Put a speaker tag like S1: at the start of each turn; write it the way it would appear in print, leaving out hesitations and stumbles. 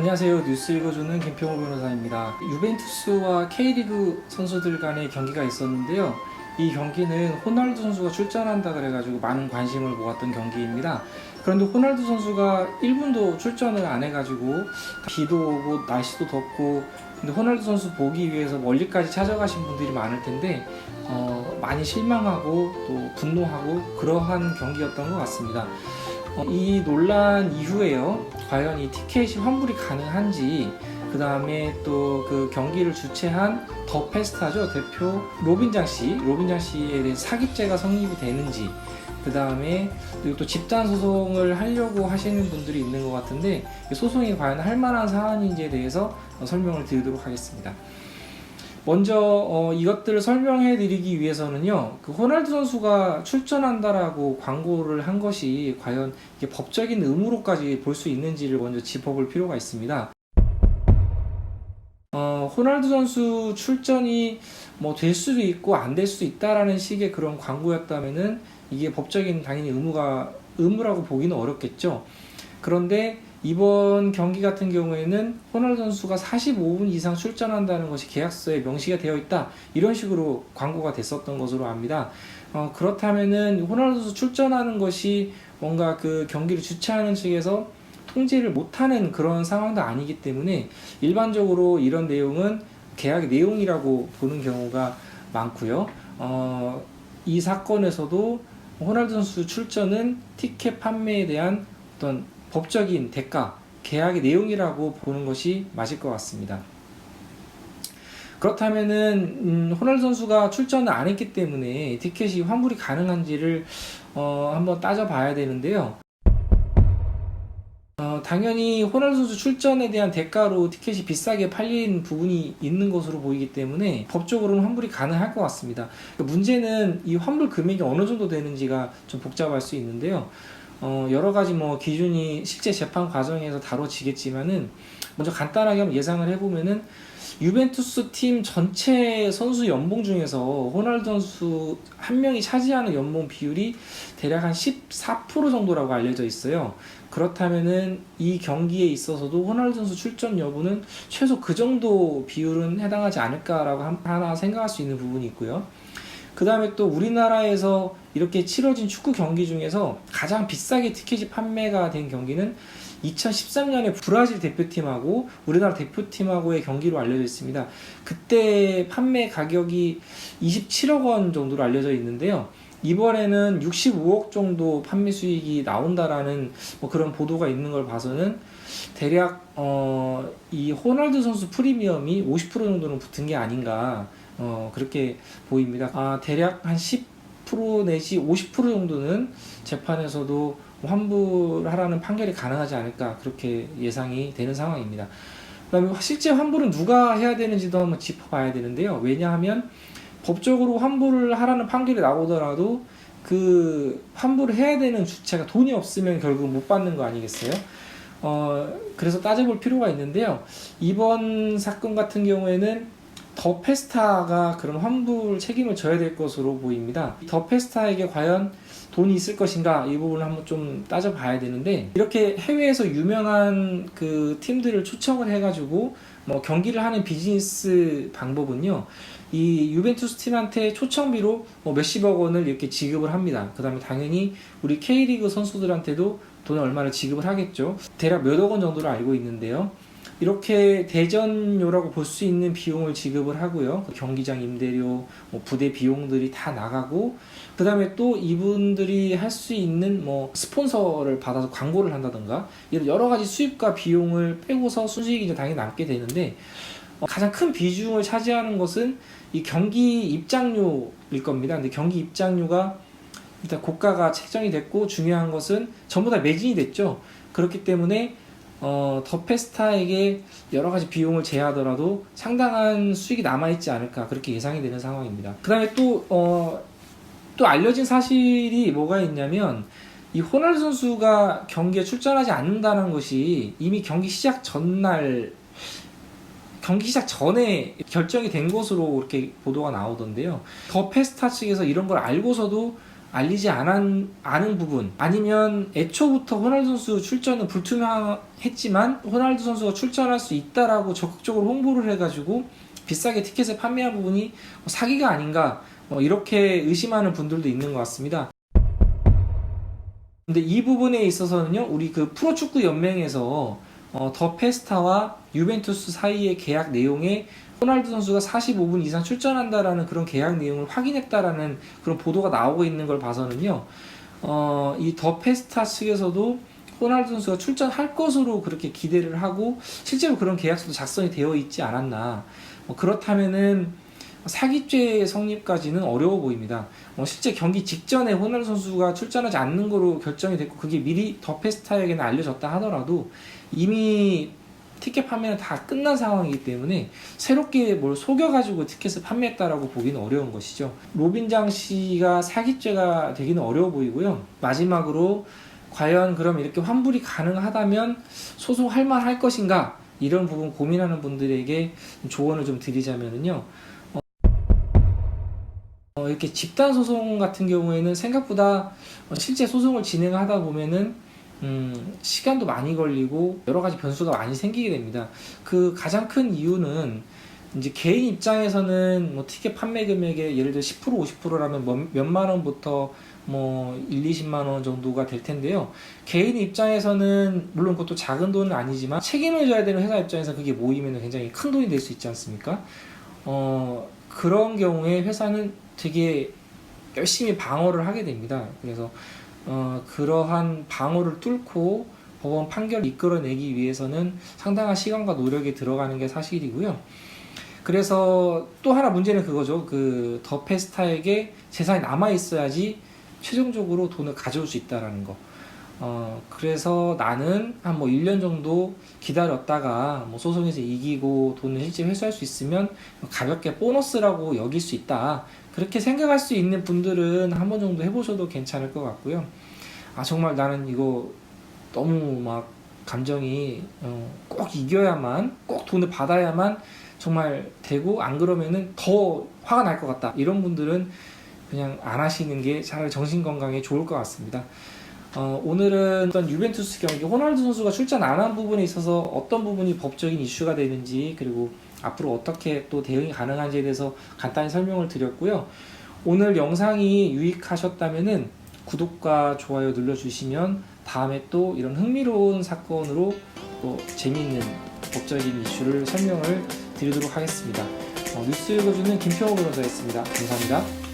S1: 안녕하세요. 뉴스 읽어주는 김평호 변호사입니다. 유벤투스와 K리그 선수들 간의 경기가 있었는데요. 이 경기는 호날두 선수가 출전한다 그래가지고 많은 관심을 모았던 경기입니다. 그런데 호날두 선수가 1분도 출전을 안 해가지고 비도 오고 날씨도 덥고, 근데 호날두 선수 보기 위해서 멀리까지 찾아가신 분들이 많을 텐데 많이 실망하고 또 분노하고 그러한 경기였던 것 같습니다. 이 논란 이후에요, 과연 이 티켓이 환불이 가능한지, 그 다음에 또 그 경기를 주최한 더 페스타죠 대표 로빈장 씨에 대해 사기죄가 성립이 되는지, 그 다음에 또 집단 소송을 하려고 하시는 분들이 있는 것 같은데 소송이 과연 할 만한 사안인지에 대해서 설명을 드리도록 하겠습니다. 먼저 이것들을 설명해 드리기 위해서는요, 그 호날두 선수가 출전한다라고 광고를 한 것이 과연 이게 법적인 의무로까지 볼 수 있는지를 먼저 짚어볼 필요가 있습니다. 호날두 선수 출전이 뭐 될 수도 있고 안 될 수도 있다라는 식의 그런 광고였다면은 이게 법적인 당연히 의무라고 보기는 어렵겠죠. 그런데 이번 경기 같은 경우에는 호날두 선수가 45분 이상 출전한다는 것이 계약서에 명시가 되어 있다, 이런 식으로 광고가 됐었던 것으로 압니다. 그렇다면은 호날두 선수 출전하는 것이 뭔가 그 경기를 주최하는 측에서 통제를 못하는 그런 상황도 아니기 때문에 일반적으로 이런 내용은 계약의 내용이라고 보는 경우가 많고요. 이 사건에서도 호날두 선수 출전은 티켓 판매에 대한 어떤 법적인 대가, 계약의 내용이라고 보는 것이 맞을 것 같습니다. 그렇다면은 호날두 선수가 출전을 안 했기 때문에 티켓이 환불이 가능한지를 한번 따져봐야 되는데요. 당연히 호날두 선수 출전에 대한 대가로 티켓이 비싸게 팔린 부분이 있는 것으로 보이기 때문에 법적으로는 환불이 가능할 것 같습니다. 문제는 이 환불 금액이 어느 정도 되는지가 좀 복잡할 수 있는데요. 여러 가지 기준이 실제 재판 과정에서 다뤄지겠지만은, 먼저 간단하게 한번 예상을 해보면은 유벤투스 팀 전체 선수 연봉 중에서 호날두 선수 한 명이 차지하는 연봉 비율이 대략 한 14% 정도라고 알려져 있어요. 그렇다면은 이 경기에 있어서도 호날두 선수 출전 여부는 최소 그 정도 비율은 해당하지 않을까라고 하나 생각할 수 있는 부분이 있고요. 그 다음에 또 우리나라에서 이렇게 치러진 축구 경기 중에서 가장 비싸게 티켓이 판매가 된 경기는 2013년에 브라질 대표팀하고 우리나라 대표팀하고의 경기로 알려져 있습니다. 그때 판매 가격이 27억 원 정도로 알려져 있는데요. 이번에는 65억 정도 판매 수익이 나온다라는 그런 보도가 있는 걸 봐서는 대략 이 호날두 선수 프리미엄이 50% 정도는 붙은 게 아닌가, 그렇게 보입니다. 대략 한 10% 내지 50% 정도는 재판에서도 환불하라는 판결이 가능하지 않을까, 그렇게 예상이 되는 상황입니다. 그 다음에 실제 환불은 누가 해야 되는지도 한번 짚어봐야 되는데요. 왜냐하면 법적으로 환불을 하라는 판결이 나오더라도 그 환불을 해야 되는 주체가 돈이 없으면 결국 못 받는 거 아니겠어요? 그래서 따져볼 필요가 있는데요. 이번 사건 같은 경우에는 더 페스타가 그런 환불 책임을 져야 될 것으로 보입니다. 더 페스타에게 과연 돈이 있을 것인가, 이 부분을 한번 좀 따져봐야 되는데, 이렇게 해외에서 유명한 그 팀들을 초청을 해가지고 경기를 하는 비즈니스 방법은요, 이 유벤투스 팀한테 초청비로 몇십억 원을 이렇게 지급을 합니다. 그 다음에 당연히 우리 K리그 선수들한테도 돈을 얼마를 지급을 하겠죠. 대략 몇억 원 정도로 알고 있는데요. 이렇게 대전료라고 볼 수 있는 비용을 지급을 하고요. 경기장 임대료, 부대 비용들이 다 나가고, 그 다음에 또 이분들이 할 수 있는 스폰서를 받아서 광고를 한다던가, 이런 여러 가지 수입과 비용을 빼고서 순수익이 이제 당연히 남게 되는데, 가장 큰 비중을 차지하는 것은 이 경기 입장료일 겁니다. 근데 경기 입장료가 일단 고가가 책정이 됐고, 중요한 것은 전부 다 매진이 됐죠. 그렇기 때문에 더 페스타에게 여러 가지 비용을 제하더라도 상당한 수익이 남아있지 않을까, 그렇게 예상이 되는 상황입니다. 그 다음에 또 알려진 사실이 뭐가 있냐면, 이 호날두 선수가 경기에 출전하지 않는다는 것이 이미 경기 시작 전에 결정이 된 것으로 이렇게 보도가 나오던데요. 더 페스타 측에서 이런 걸 알고서도 알리지 않은 부분, 아니면 애초부터 호날두 선수 출전은 불투명했지만 호날두 선수가 출전할 수 있다라고 적극적으로 홍보를 해가지고 비싸게 티켓을 판매한 부분이 사기가 아닌가, 이렇게 의심하는 분들도 있는 것 같습니다. 근데 이 부분에 있어서는요, 우리 그 프로축구 연맹에서 더 페스타와 유벤투스 사이의 계약 내용에 호날두 선수가 45분 이상 출전한다라는 그런 계약 내용을 확인했다라는 그런 보도가 나오고 있는 걸 봐서는요, 이 더 페스타 측에서도 호날두 선수가 출전할 것으로 그렇게 기대를 하고 실제로 그런 계약서도 작성이 되어 있지 않았나. 그렇다면은 사기죄의 성립까지는 어려워 보입니다. 실제 경기 직전에 호날두 선수가 출전하지 않는 거로 결정이 됐고 그게 미리 더 페스타에게는 알려졌다 하더라도 이미 티켓 판매는 다 끝난 상황이기 때문에 새롭게 뭘 속여가지고 티켓을 판매했다라고 보기는 어려운 것이죠. 로빈장 씨가 사기죄가 되기는 어려워 보이고요. 마지막으로 과연 그럼 이렇게 환불이 가능하다면 소송할 만할 것인가, 이런 부분 고민하는 분들에게 조언을 좀 드리자면요, 이렇게 집단 소송 같은 경우에는 생각보다 실제 소송을 진행하다 보면은 시간도 많이 걸리고 여러 가지 변수가 많이 생기게 됩니다. 그 가장 큰 이유는 이제 개인 입장에서는 티켓 판매 금액의 예를 들어 10% 50%라면 몇만 원부터 1, 20만 원 정도가 될 텐데요. 개인 입장에서는 물론 그것도 작은 돈은 아니지만 책임을 져야 되는 회사 입장에서 그게 모이면 굉장히 큰 돈이 될 수 있지 않습니까? 그런 경우에 회사는 되게 열심히 방어를 하게 됩니다. 그래서 그러한 방어를 뚫고 법원 판결을 이끌어내기 위해서는 상당한 시간과 노력이 들어가는 게 사실이고요. 그래서 또 하나 문제는 그거죠. 그 더 페스타에게 재산이 남아 있어야지 최종적으로 돈을 가져올 수 있다라는 거. 그래서 나는 한 1년 정도 기다렸다가 소송에서 이기고 돈을 실제 회수할 수 있으면 가볍게 보너스라고 여길 수 있다. 그렇게 생각할 수 있는 분들은 한 번 정도 해보셔도 괜찮을 것 같고요. 정말 나는 이거 너무 막 감정이 꼭 이겨야만, 꼭 돈을 받아야만 정말 되고, 안 그러면은 더 화가 날 것 같다, 이런 분들은 그냥 안 하시는 게 차라리 정신건강에 좋을 것 같습니다. 오늘은 어떤 유벤투스 경기 호날두 선수가 출전 안 한 부분에 있어서 어떤 부분이 법적인 이슈가 되는지, 그리고 앞으로 어떻게 또 대응이 가능한지에 대해서 간단히 설명을 드렸고요. 오늘 영상이 유익하셨다면은 구독과 좋아요 눌러주시면 다음에 또 이런 흥미로운 사건으로 또 재미있는 법적인 이슈를 설명을 드리도록 하겠습니다. 뉴스 읽어주는 김평호 변호사였습니다. 감사합니다.